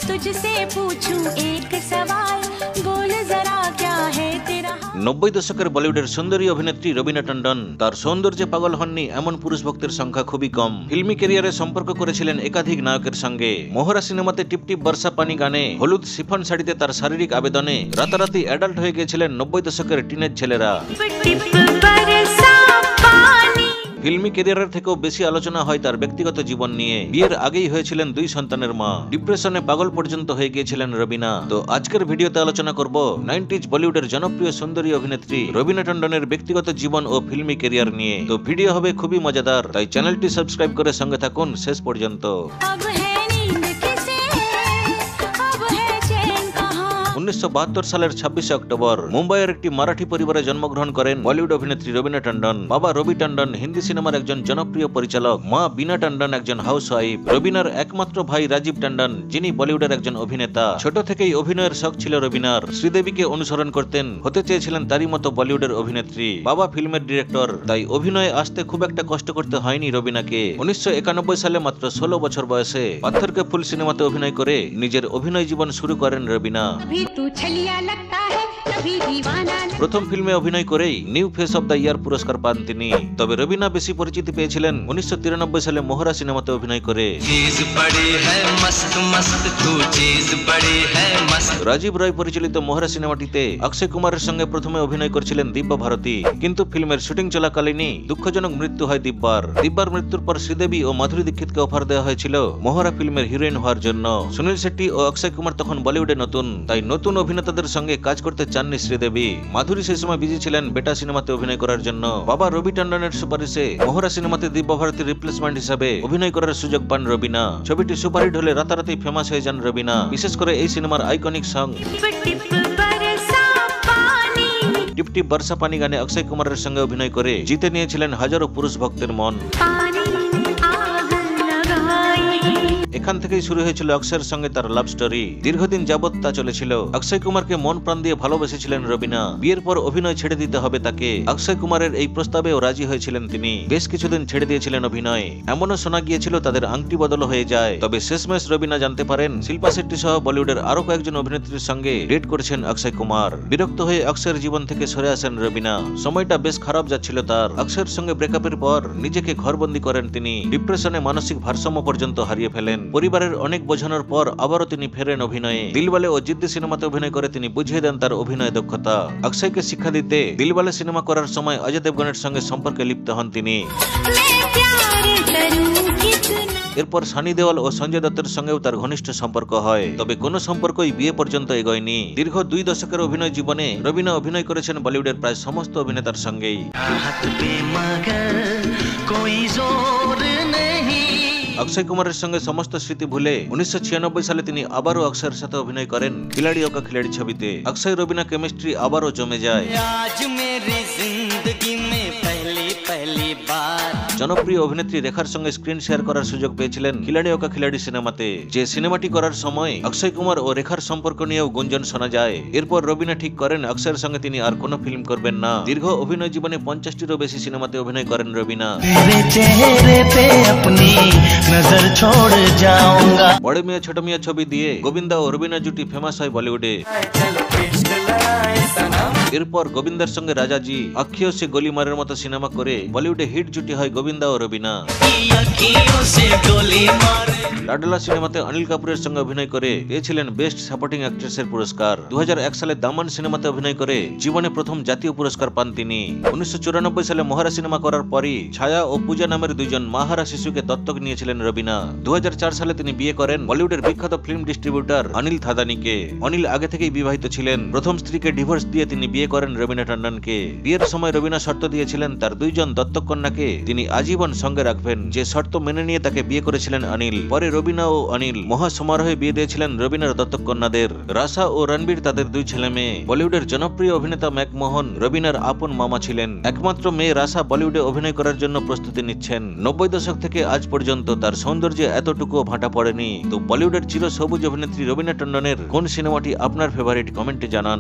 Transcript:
तुझसे पूछूं एक सवाल, बोल जरा क्या है तेरा। 90 দশকের বলিউডের সুন্দরী অভিনেত্রী রবিনা টন্ডন তার সৌন্দর্যে পাগল হননি এমন পুরুষ ভক্তের সংখ্যা খুবই কম। ফিল্মি ক্যারিয়ারে সম্পর্ক করেছিলেন একাধিক নায়কের সঙ্গে। মোহরা সিনেমাতে টিপটিপ বর্ষা পানি গানে, হলুদ শিফন শাড়িতে তার শারীরিক আবেদনে রাতারাতি অ্যাডাল্ট হয়ে গিয়েছিলেন 90 দশকের টিনেজ ছেলেরা। ফিল্মি ক্যারিয়ারের থেকেও বেশি আলোচনা হয় তার ব্যক্তিগত জীবন নিয়ে। বিয়ের আগেই হয়েছিলেন 2 সন্তানের মা। ডিপ্রেশনে পাগল পর্যন্ত হয়ে গিয়েছিলেন রবিনা। তো আজকের ভিডিওতে আলোচনা করব 90s বলিউডের জনপ্রিয় সুন্দরী অভিনেত্রী রবিনা টন্ডনের ব্যক্তিগত জীবন ও ফিল্মি ক্যারিয়ার নিয়ে। তো ভিডিও হবে খুবই মজাদার, তাই চ্যানেলটি সাবস্ক্রাইব করে সঙ্গে থাকুন শেষ পর্যন্ত। 1972 সালের 26 অক্টোবর মুম্বাইয়ের একটি মারাঠি পরিবারে জন্মগ্রহণ করেন বলিউড অভিনেত্রী রবিনা টন্ডন। বাবা রবি টন্ডন হিন্দি সিনেমার একজন জনপ্রিয় পরিচালক, মা বীণা টন্ডন একজন হাউসওয়াইফ। রবিনার একমাত্র ভাই রাজীব টন্ডন, যিনি বলিউডের একজন অভিনেতা। ছোট থেকেই অভিনয়ের শখ ছিল রবিনার। শ্রীদেবীকে অনুসরণ করতেন, হতে চেয়েছিলেন তারই মতো বলিউডের অভিনেত্রী। বাবা ফিল্মের ডিরেক্টর, তাই অভিনয়ে আসতে খুব একটা কষ্ট করতে হয়নি রবিনাকে। 1991 সালে মাত্র 16 বছর বয়সে পাথরকে ফুল সিনেমাতে অভিনয় করে নিজের অভিনয় জীবন শুরু করেন রবিনা। প্রথম ফিল্মে অভিনয় করেই new face of the year পুরস্কার পান তিনি। তবে রবিনা বেশি পরিচিতি পেয়েছিলেন 1993 সালে মোহরা সিনেমাতে অভিনয় করে। রাজীব রায় পরিচালিত মোহরা সিনেমাটিতে অক্ষয় কুমারের সঙ্গে প্রথমে অভিনয় করেছিলেন দিব্যা ভারতী, কিন্তু ফিল্মের শুটিং চলাকালীনই দুঃখজনক মৃত্যু হয় দিব্যার। দিব্যার মৃত্যুর পর শ্রীদেবী ও মাধুরী দীক্ষিতকে অফার দেওয়া হয়েছিল মোহরা ফিল্মের হিরোইন হওয়ার জন্য। সুনীল শেট্টি ও অক্ষয় কুমার তখন বলিউডে নতুন, তাই নতুন অভিনেতাদের সঙ্গে কাজ করতে চাননি শ্রীদেবী। মাধুরী সেই সময় বিজি ছিলেন বেটা সিনেমাতে অভিনয় করার জন্য। বাবা রবি টন্ডনের সুপারিশে মোহরা সিনেমাতে দিব্যা ভারতীর রিপ্লেসমেন্ট হিসাবে অভিনয় করার সুযোগ পান রবিনা। ছবিটি সুপারহিট হলে রাতারাতি ফেমাস হয়ে যান রবিনা, বিশেষ করে এই সিনেমার আইকনিক সং টিপ টিপ বর্ষা পানি গানে অক্ষয় কুমারের সঙ্গে অভিনয় করে জিতে নিয়েছিলেন হাজারো পুরুষ ভক্তের মন। এখান থেকেই শুরু হয়েছিল অক্ষয়ের সঙ্গে তার লাভ স্টোরি। দীর্ঘদিন যাবৎ তা চলেছিল। অক্ষয় কুমারকে মন প্রাণ দিয়ে ভালোবেসেছিলেন রবিনা। বিয়ের পর অভিনয় ছেড়ে দিতে হবে তাকে। অক্ষয় কুমারের এই প্রস্তাবেও রাজি হয়েছিলেন তিনি। বেশ কিছুদিন ছেড়ে দিয়েছিলেন অভিনয়। এমনও শোনা গিয়েছিল তাদের আংটি বদল হয়ে যায়। তবে শেষমেশ রবিনা জানতে পারেন শিল্পা শেট্টি সহ বলিউডের আরো কয়েকজন অভিনেত্রীর সঙ্গে ডেট করেছেন অক্ষয় কুমার। বিরক্ত হয়ে অক্ষয়ের জীবন থেকে সরে আসেন রবিনা। সময়টা বেশ খারাপ যাচ্ছিল তার। অক্ষয়ের সঙ্গে ব্রেকআপের পর নিজেকে ঘরবন্দি করেন তিনি। ডিপ্রেশনে মানসিক ভারসাম্য পর্যন্ত হারিয়ে ফেলেন। পরিবারের অনেক বোঝানোর পর আবারও তিনি ফেরেন অভিনয়ে। দিলওয়ালে ও জিদ্দি সিনেমাতে অভিনয় করে তিনি বুঝিয়ে দেন তার অভিনয় দক্ষতা। অক্ষয়কে শিক্ষা দিতে দিলওয়ালে সিনেমা করার সময় অজয় দেবগনের সঙ্গে সম্পর্কে লিপ্ত হন তিনি। এরপর সানি দেওয়াল ও সঞ্জয় দত্তের সঙ্গেও তার ঘনিষ্ঠ সম্পর্ক হয়। তবে কোনো সম্পর্কই বিয়ে পর্যন্ত এগোয়নি। দীর্ঘ 2 দশকের অভিনয় জীবনে রবিনা অভিনয় করেছেন বলিউডের প্রায় সমস্ত অভিনেতার সঙ্গেই। অক্ষয় কুমারের সঙ্গে সমস্ত স্মৃতি ভুলে 1996 সালে তিনি আবারও অক্ষয়ের সাথে অভিনয় করেন খিলাড়ি ওকা খিলাড়ি ছবিতে। অক্ষয় রবিনা কেমিস্ট্রি আবারও জমে যায়। জনপ্রিয় অভিনেত্রী রেখার সঙ্গে স্ক্রিন শেয়ার করার সুযোগ পেয়েছিলেন খিলাড়ি ওকা খিলাড়ি সিনেমাতে। যে সিনেমাটি করার সময় অক্ষয় কুমার ও রেখার সম্পর্ক নিয়েও গুঞ্জন শোনা যায়। এরপর রবিনা ঠিক করেন অক্ষয়ের সঙ্গে তিনি আর কোনো ফিল্ম করবেন না। দীর্ঘ অভিনয় জীবনে 50টিরও বেশি সিনেমাতে অভিনয় করেন রবিনা। বড় মিয়া ছোট মিয়া ছবি দিয়ে গোবিন্দা ও রবিনা জুটি ফেমাস হয় বলিউডে। এরপর গোবিন্দার সঙ্গে রাজাজি, আখিও সে গোলি মারের মতো সিনেমা করে বলিউডে হিট জুটি হয় গোবিন্দা ও রবিনা। লাডলা সিনেমাতে অনিল কাপুরের সঙ্গে অভিনয় করে পেয়েছিলেন বেস্ট সাপোর্টিং অ্যাক্ট্রেসের পুরস্কার। 2001 সালে দামান সিনেমাতে অভিনয় করে জীবনে প্রথম জাতীয় পুরস্কার পান তিনি। 1994 সালে মোহরা সিনেমা করার পরই ছায়া ও পূজা নামের 2 জন মাহারা শিশুকে দত্তক নিয়েছিলেন রবিনা। 2004 সালে তিনি বিয়ে করেন বলিউডের বিখ্যাত ফিল্ম ডিস্ট্রিবিউটর অনিল থাদানিকে। অনিল আগে থেকেই বিবাহিত ছিলেন। প্রথম স্ত্রীকে ডিভোর্স দিয়ে তিনি বিয়ে করেন রবিনা টন্ডনকে। বিয়ের সময় রবিনা শর্ত দিয়েছিলেন তার 2 জন দত্তক কন্যাকে তিনি আজীবন সঙ্গে রাখবেন। যে শর্ত মেনে নিয়ে তাকে বিয়ে করেছিলেন অনিল। পরে রবিনা ও অনিল মহা সমারোহে বিয়ে দিয়েছিলেন রবিনার দত্তক কন্যাদের। রাশা ও রণবীর তাদের 2 ছেলে মেয়ে। বলিউডের জনপ্রিয় অভিনেতা ম্যাকমোহন রবিনার আপন মামা ছিলেন। একমাত্র মেয়ে রাশা বলিউডে অভিনয় করার জন্য প্রস্তুতি নিচ্ছেন। 90 দশক থেকে আজ পর্যন্ত তার সৌন্দর্যে এতটুকু ভাটা পড়েনি। তো বলিউডের চির সবুজ অভিনেত্রী রবিনা টন্ডনের কোন সিনেমাটি আপনার ফেভারিট কমেন্টে জানান।